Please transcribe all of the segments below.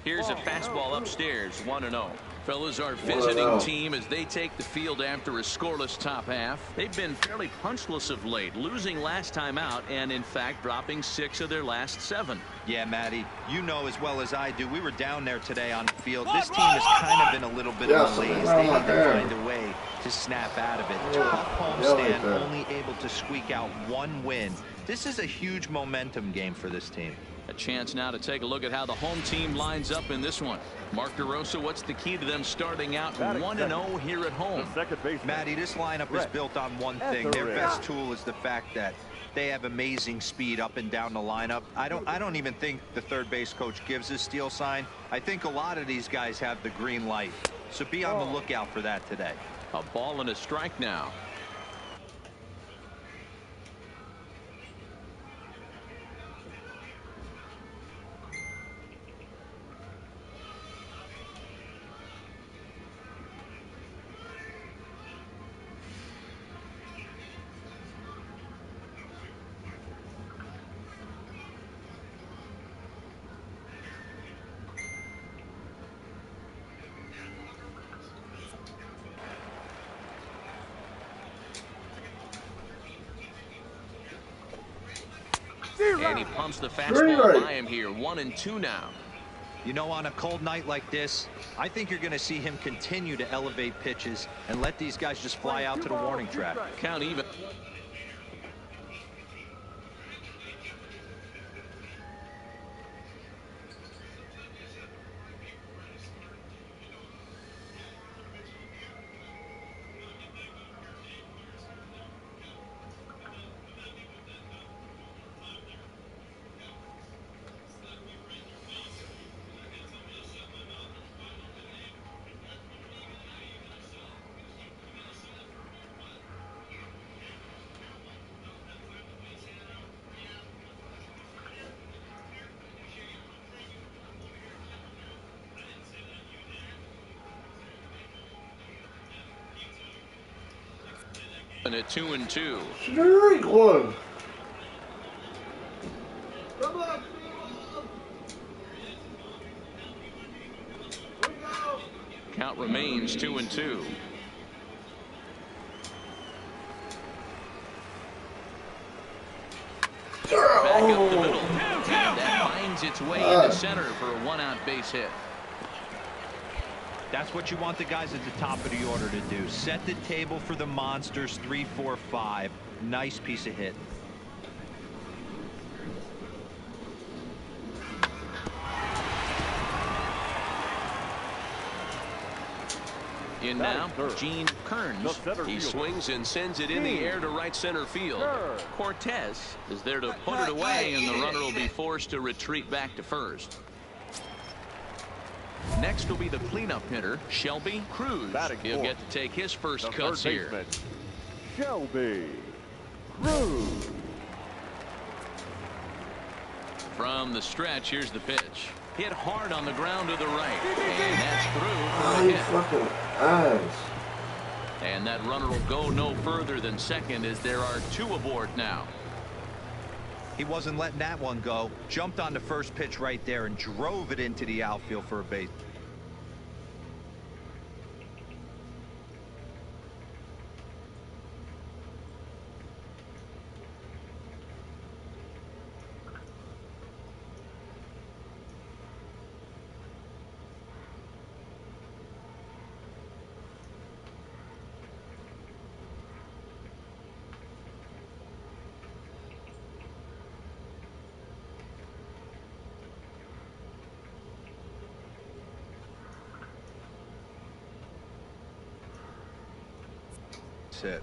Here's a fastball upstairs, 1-0. Fellas, our visiting team as they take the field after a scoreless top half. They've been fairly punchless of late, losing last time out and, in fact, dropping 6 of their last 7. Yeah, Matty, you know as well as I do, we were down there today on the field. This team has kind of been a little bit of a malaise. They need to find a way to snap out of it. Tough homestand, only able to squeak out 1 win. This is a huge momentum game for this team. A chance now to take a look at how the home team lines up in this one. Mark DeRosa, what's the key to them starting out 1-0 here at home? Matty, this lineup is built on one thing. Their best tool is the fact that they have amazing speed up and down the lineup. I don't even think the third base coach gives a steal sign. I think a lot of these guys have the green light. So be on the lookout for that today. A ball and a strike now. And he pumps the fastball by him here. 1-2 now. You know, on a cold night like this, I think you're going to see him continue to elevate pitches and let these guys just fly out to the warning track. Count even. And at 2-2. Very good. Count remains 2-2. Back up the middle. And that finds its way into center for a 1-out base hit. That's what you want the guys at the top of the order to do. Set the table for the monsters. 3, 4, 5. Nice piece of hit. In now, Gene Kearns. He swings and sends it in the air to right center field. Cortez is there to put it away, and the runner will be forced to retreat back to first. Next will be the cleanup hitter, Shelby Cruz. He'll get to take his first cuts here. Shelby Cruz. From the stretch, here's the pitch. Hit hard on the ground to the right. And that's through for a hit. And that runner will go no further than second as there are 2 aboard now. He wasn't letting that one go. Jumped on the first pitch right there and drove it into the outfield for a base. Set.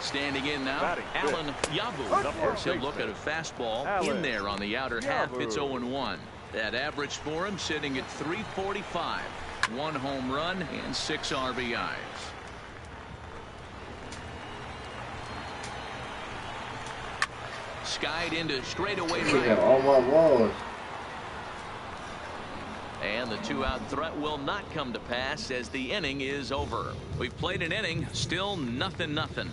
Standing in now, Alan Yabu. He'll look at a fastball in there on the outer half. It's 0-1. That average for him sitting at 345. 1 home run and 6 RBIs. Skied into straightaway right. All my balls. And the 2-out threat will not come to pass as the inning is over. We've played an inning, still 0-0.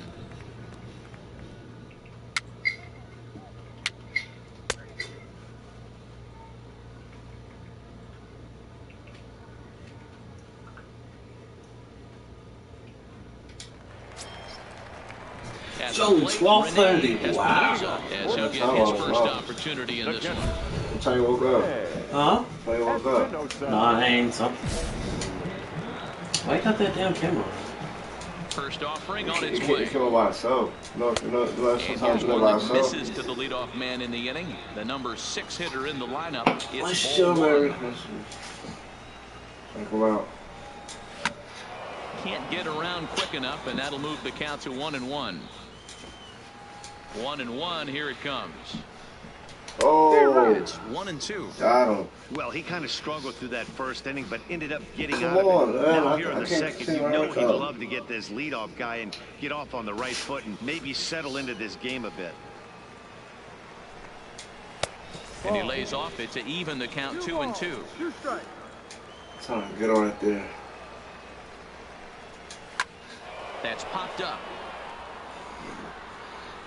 As Joe, 12:30. Wow. As he'll get his first opportunity in this one. What time you woke up? Huh? What time you woke up? No, I ain't something. Why you got that damn camera? First offering on its You way. can't kill by yourself. No, And sometimes here's you live one by that yourself. misses to the leadoff man in the inning. The number 6 hitter in the lineup. Let's It's show ball Merry 1. Christmas. Check him out. Can't get around quick enough, and that'll move the count to 1-1. 1-1. Here it comes. Oh, It's 1-2. got him. Well, he kind of struggled through that first inning, but ended up getting Come out on, of it. man. Now I here in the can't second, see you right know up. he'd love to get this leadoff guy and get off on the right foot and maybe settle into this game a bit. And he lays off it to even the count 2-2. Time to get on it there. That's popped up.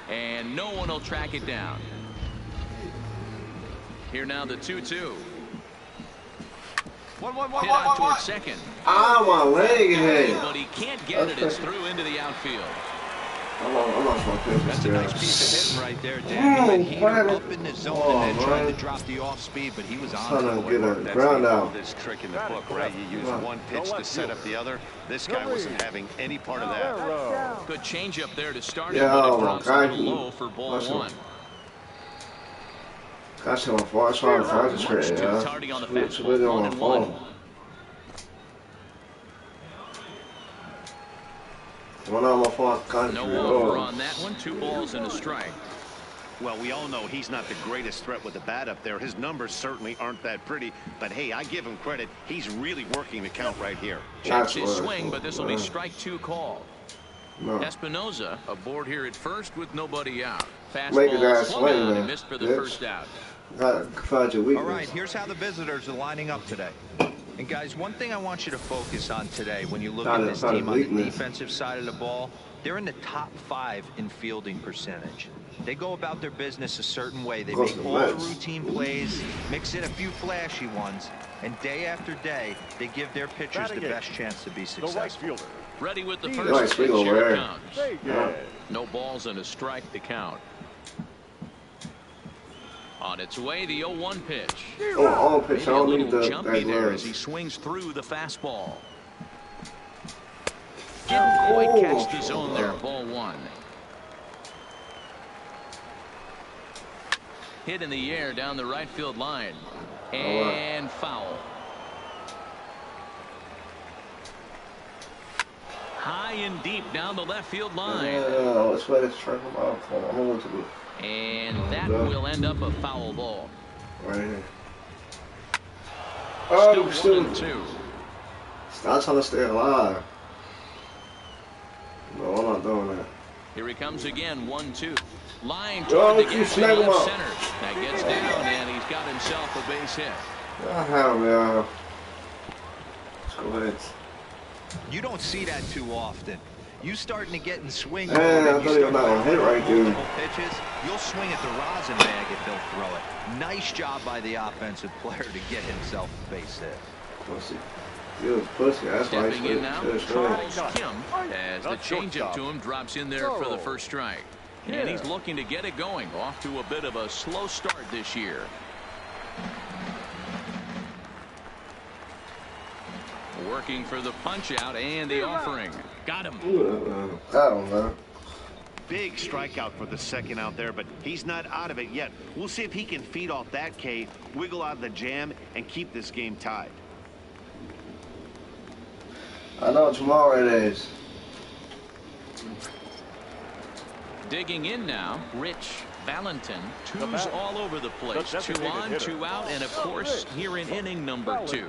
And no one will track it down. Here now the 2-2. Hit out towards second. Ah, my leg hit. But he can't get it. It's through into the outfield. I'm lost my pitch. That's a nice piece of hitting right there, Dan. He went heater up in the zone and then tried to drop the off speed, but he was on Trying to it. get a ground out. This trick in the book, right? You use one pitch to set up the other. This guy wasn't having any part of that. Good changeup there to start Yeah, it, but oh it my drops a God. little low for ball 1. Gosh, my phone. I tried to concentrate, yeah. Tardy on the It's fastball, really on my 1-1. phone. One on my phone, concentrate. No over on that one. 2 balls and a strike. Well, we all know he's not the greatest threat with the bat up there. His numbers certainly aren't that pretty, but hey, I give him credit. He's really working the count right here. Checks his swing, but this will be strike 2 call. No. Espinoza aboard here at first with nobody out. Make his Fastball ass swung swing, on man. and missed for the Bitch. first out. Gotta find your weakness. All right, here's how the visitors are lining up today. And guys, one thing I want you to focus on today when you look at this team on the defensive side of the ball, they're in the top 5 in fielding percentage. They go about their business a certain way. They make all the routine plays, mix in a few flashy ones, and day after day, they give their pitchers the best chance to be successful. Ready with the Nice first pitch. swing over Here it there. comes. Yeah. No balls and a strike to count. On its way, the 0-1 pitch. Oh, pitch. I Maybe a don't need little the jumpy there gloves. as he swings through the fastball. Didn't quite catch the zone there. Ball 1. Hit in the air down the right field line. And foul. High and deep down the left field line. Yeah, let's let it strike him out. I'm gonna look to the And that will end up a foul ball. right here. Still Oh, 1 shoot. and 2. Stop trying to stay alive. No, I'm not doing that. Here he comes again, 1-2. Line Oh, toward the you gap snag him left up. center. That gets down, and he's got himself a base hit. I have him, yeah. Let's go ahead. You don't see that too often. You starting to get in swing Man, mode I and thought you he was start not gonna hit right there. multiple pitches, you'll swing at the rosin bag if they'll throw it. Nice job by the offensive player to get himself a base hit. Pussy. You was pussy. That's why Stepping he's in now, Charles Kim, as the changeup to him drops in there for the first strike. And he's looking to get it going. Off to a bit of a slow start this year. Working for the punch out and the offering. Got him. I don't know. Big strikeout for the second out there, but he's not out of it yet. We'll see if he can feed off that K, wiggle out of the jam, and keep this game tied. I know tomorrow it is. Digging in now, Rich Valentin. Twos all over the place. 2 on, 2 out, and of course, here in inning number 2.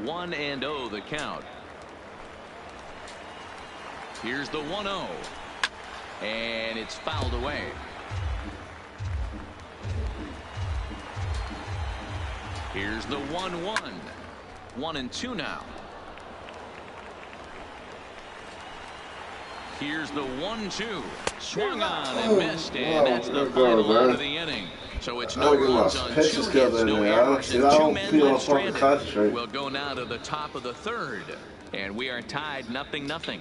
1-0 the count. Here's the 1-0. And it's fouled away. Here's the 1-1. 1-2 now. Here's the 1-2. Swung on and missed, and that's the final out of the inning. So it's no runs on 2 hits, no errors, and 2 men left stranded. We'll go now to the top of the 3rd, and we are tied 0-0.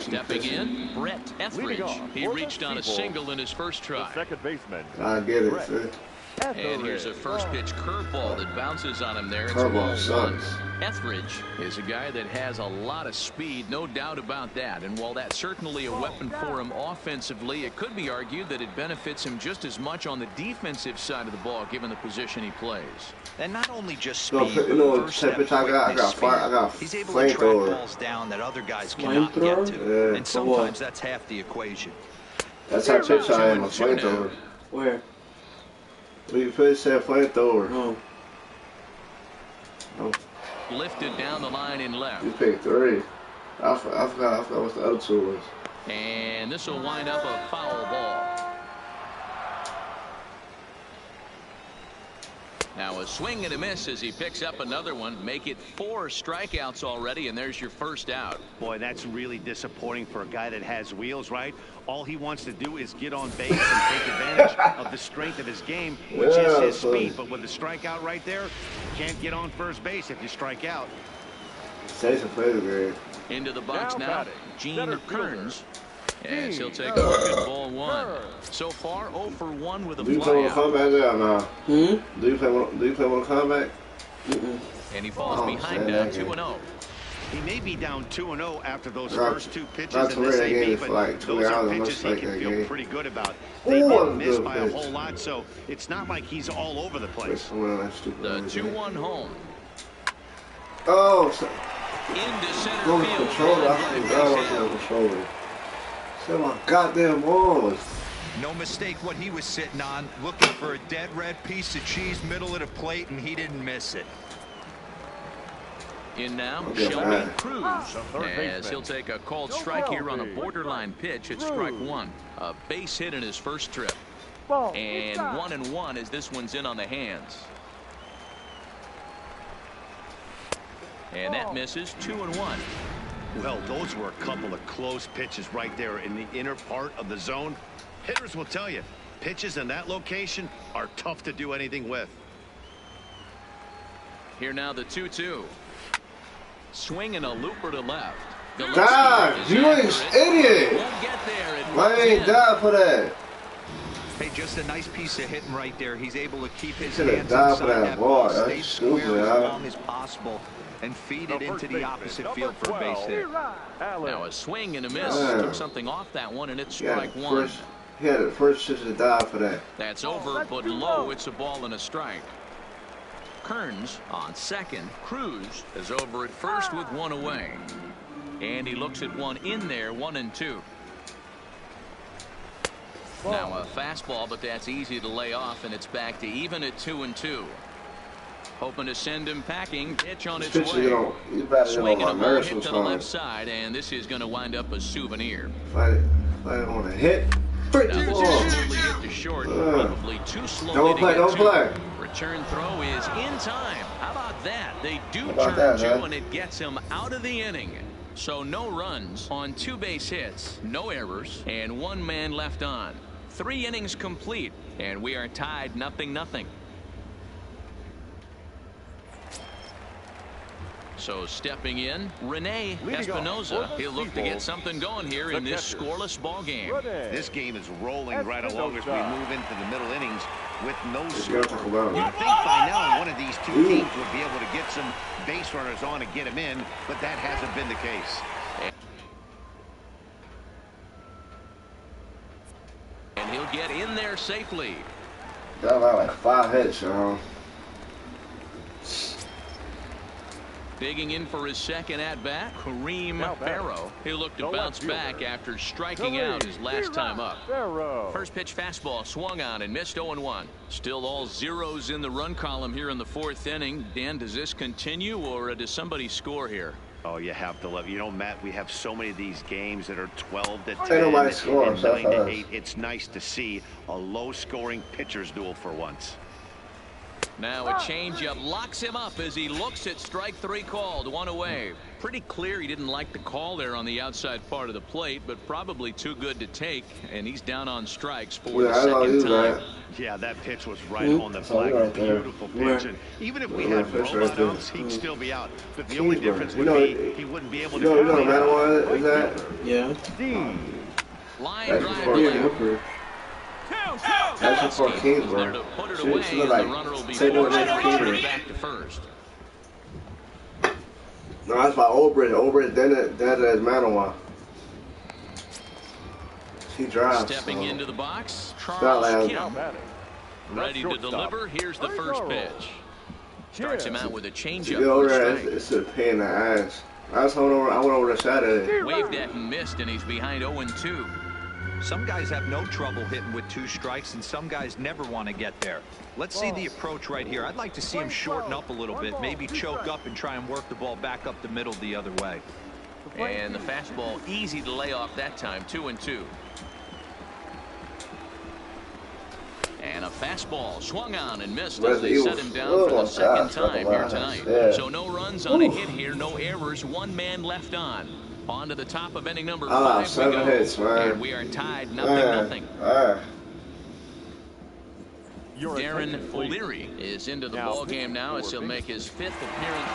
Stepping in, Brett Etheridge. He reached on a single in his first try. Second baseman. I get it, sir. And here's a first pitch curveball that bounces on him there. It's Curveball ball one. sucks. Etheridge is a guy that has a lot of speed, no doubt about that. And while that's certainly a weapon for him offensively, it could be argued that it benefits him just as much on the defensive side of the ball, given the position he plays. And not only just So, speed, you know, but first step I got quickness, he's able to track flamethrower. balls down that other guys cannot get to. Yeah. And sometimes that's half the equation. That's how pitch I am, a flamethrower. Where? We first said flamethrower. Oh. Oh, Lifted down the line in left. you picked 3. I forgot what the other 2 was. And this will wind up a foul ball. Now a swing and a miss as he picks up another one. Make it 4 strikeouts already, and there's your first out. Boy, that's really disappointing for a guy that has wheels, right? All he wants to do is get on base and take advantage of the strength of his game, which is his speed. But with the strikeout right there, you can't get on first base if you strike out. Jason plays great. Into the box now, batting, Gene Kearns. As he'll take a look at ball 1. So far, 0 for 1 with a Do you play on flyout. comeback there or not? Do you play on comeback? And he falls Oh, behind man, now that 2-0. He may be down 2-0 after those Not- first 2 pitches not to in win this that game AB, for but like 2 those are hours, pitches he must can take feel that game. pretty good about. They Ooh, didn't miss good by a pitch. whole lot, so it's not like he's all over the place. The 2-1 home. Oh, so, Into center go with field. controller. I forgot about the controller. Set my goddamn balls. No mistake what he was sitting on, looking for a dead red piece of cheese middle of the plate, and he didn't miss it. In now, Okay, Shelby bye. Cruz, as he'll take a called strike here on a borderline pitch at strike 1. A base hit in his first trip. And 1-1 as this one's in on the hands. And that misses 2-1. Well, those were a couple of close pitches right there in the inner part of the zone. Hitters will tell you, pitches in that location are tough to do anything with. Here now the 2-2. Swing and a looper to left. God, you idiot! Won't get there. Why ain't die for that? Hey, just a nice piece of hitting right there. He's able to keep his Should've hands died inside for that that ball, ball. stay That's square stupid, as huh? long as possible, and feed it into the opposite field for a base hit. Now a swing and a miss. Yeah. Took something off that one, and it's He had strike it 1. first. He had it first should have died for that. That's over, but low. It's a ball and a strike. Kearns on second. Cruz is over at first with 1 away. And he looks at one in there, 1-2. Now a fastball, but that's easy to lay off, and it's back to even at 2-2. Hoping to send him packing. Pitch on its Pitch, way. you know, you better get on Swinging my a ball nerves hit to the sometimes. left side, and this is going to wind up a souvenir. Fight it on a hit. Frick, Now this ball. is totally hit to short, probably too slow. Don't play, don't play. Return throw is in time. How about that? They do about turn that, 2, huh? and it gets him out of the inning. So no runs on 2 base hits, no errors, and 1 man left on. 3 innings complete, and we are tied 0-0. So stepping in, Rene Espinosa. He'll look to get something going here in this scoreless ball game. This game is rolling right along as we move into the middle innings with no It's score. got to talk about it. You'd think by now one of these 2 teams would be able to get some base runners on and get them in, but that hasn't been the case. And he'll get in there safely. That was like 5 hits, y'all. Digging in for his second at-bat, Kareem Farrow. He'll look to bounce back after striking out his last time up. First pitch fastball swung on and missed 0-1. Still all zeros in the run column here in the 4th inning. Dan, does this continue, or does somebody score here? Oh, you have to love. You know, Matt, we have so many of these games that are 12-10 nobody scores, and that's 9-8. us. It's nice to see a low-scoring pitcher's duel for once. Now a changeup locks him up as he looks at strike 3 called. 1 away. Pretty clear he didn't like the call there on the outside part of the plate, but probably too good to take, and he's down on strikes for the second time. Yeah, that pitch was right on the flag. A beautiful pitch. And even if we had robot umps, he'd still be out. But the only difference would be he wouldn't be able to you know matter what is that? Yeah. Line drive to left. That's for Kings, bro. She look like say no next Kings. Back to first. No, that's my old bridge. Old bridge, that is Manawa. She drives. Stepping into the box, Charles Kim. Ready to deliver. Here's the first pitch. Starts him out with a changeup. It's a pain in the ass. I went over the shot at it. Waved at and missed, and he's behind 0-2. Some guys have no trouble hitting with 2 strikes, and some guys never want to get there. Let's see the approach right here. I'd like to see him shorten up a little bit, maybe choke up and try and work the ball back up the middle the other way. And the fastball easy to lay off that time. 2-2. And a fastball swung on and missed as they set him down for the second time here tonight. So no runs on a hit here, no errors, 1 man left on. On to the top of inning number 5 we go. Hits, and we are tied 0-0. Darren O'Leary is into the ball game now as he'll make his 5th appearance.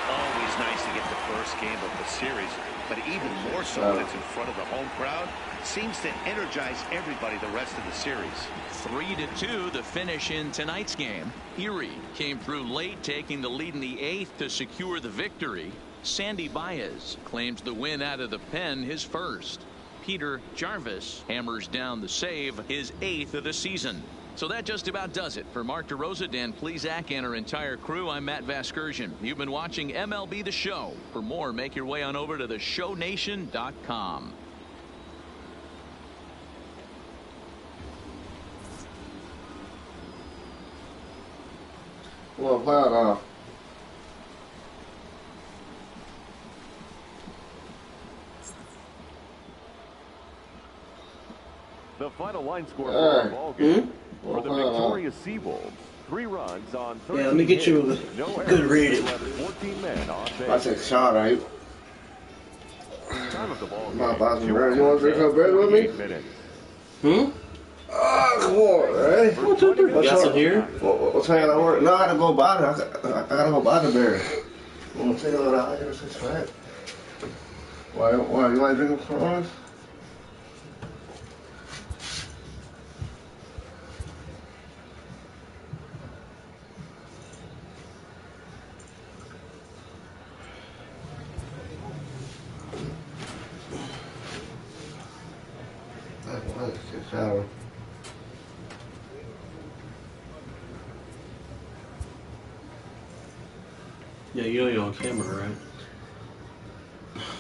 Always nice to get the first game of the series, but even more so when it's in front of the home crowd. Seems to energize everybody the rest of the series. 3-2 the finish in tonight's game. Erie came through late, taking the lead in the 8th to secure the victory. Sandy Baez claims the win out of the pen, his first. Peter Jarvis hammers down the save, his 8th of the season. So that just about does it. For Mark DeRosa, Dan Plesac, and our entire crew, I'm Matt Vasgersian. You've been watching MLB The Show. For more, make your way on over to theshownation.com. Well, play it off. The final line score for our ball game for the victorious Seawolves. 3 runs on 13 Yeah, let me get you a good rating. 14 men on base. I take a shot, right? Time of the ball game. You want to drink some beer with me? Oh, come on, right? You got some here? What time I work? No, I gotta go buy it. I gotta go buy the beer. I'm gonna take it out. I gotta say fat. Why? You want to drink some for us? Shower. Yeah, you know you're on camera, right?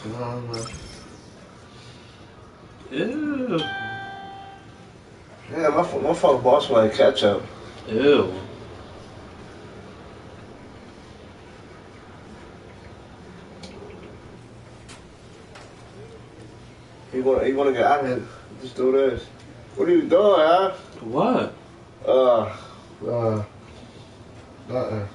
No. Ew. Yeah, my fuck boss wanted ketchup. Ew. You wanna get out of here? Just do this. What are you doing, huh? What? Nothing.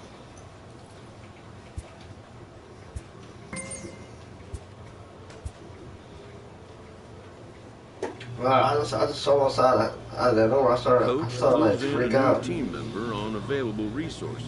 I just saw outside out of that door. I started like to freak out. Team member on available resources.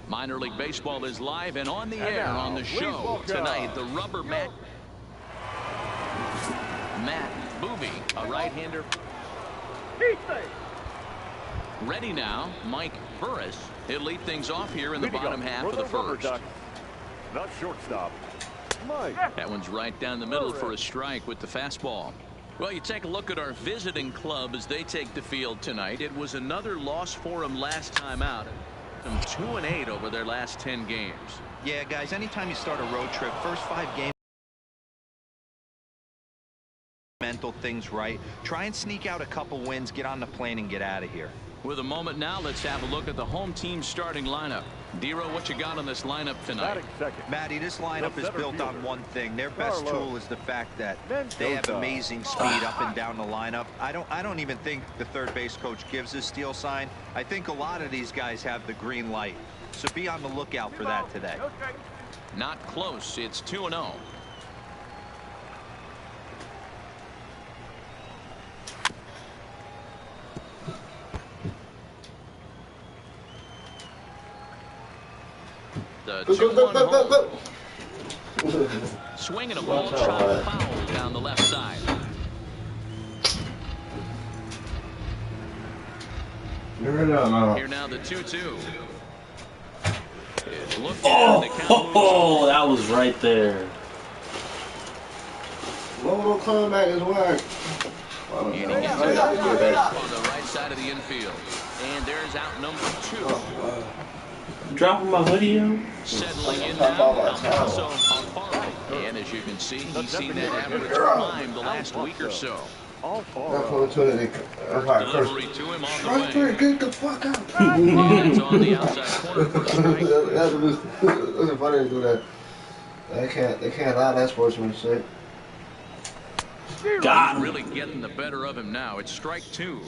Minor League Baseball is live and on the air on the show tonight. The rubber Matt Boovy, a right-hander. Ready now, Mike Burris. He'll lead things off here in the bottom half of the first. The shortstop, Mike. That one's right down the middle for a strike with the fastball. Well, you take a look at our visiting club as they take the field tonight. It was another loss for them last time out. Some 2-8 over their last 10 games. Yeah, guys, anytime you start a road trip, first 5 games, mental things right. Try and sneak out a couple wins, get on the plane, and get out of here. With a moment now, let's have a look at the home team starting lineup. Dero, what you got on this lineup tonight? Matty, this lineup is built on one thing. Their best tool is the fact that they have amazing speed up and down the lineup. I don't even think the third base coach gives a steal sign. I think a lot of these guys have the green light. So be on the lookout for that today. Not close. It's 2-0. The 2-1 swinging a ball shot foul down the left side. Here now the 2-2. Oh, that was right there. Low comeback is whack. And he gets it up on the right side of the infield. And there's out number 2. Dropping my hoodie in. Settling in now, Alfonso Alfaro. And as you can see, he's seen that average climb the last week or so. Delivery to him on the way. Get the fuck out. And it's on the outside corner for a strike. That's funny to do that. They can't allow that sportsmanship. Got him. Really getting the better of him now. It's strike 2.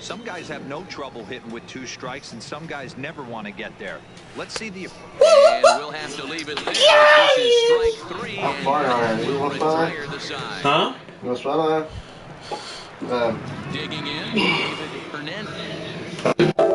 Some guys have no trouble hitting with 2 strikes, and some guys never want to get there. Let's see the... And we'll have to leave it there. This is strike 3, and we'll retire the side. Huh? You want to spell on? Digging in, David Hernandez.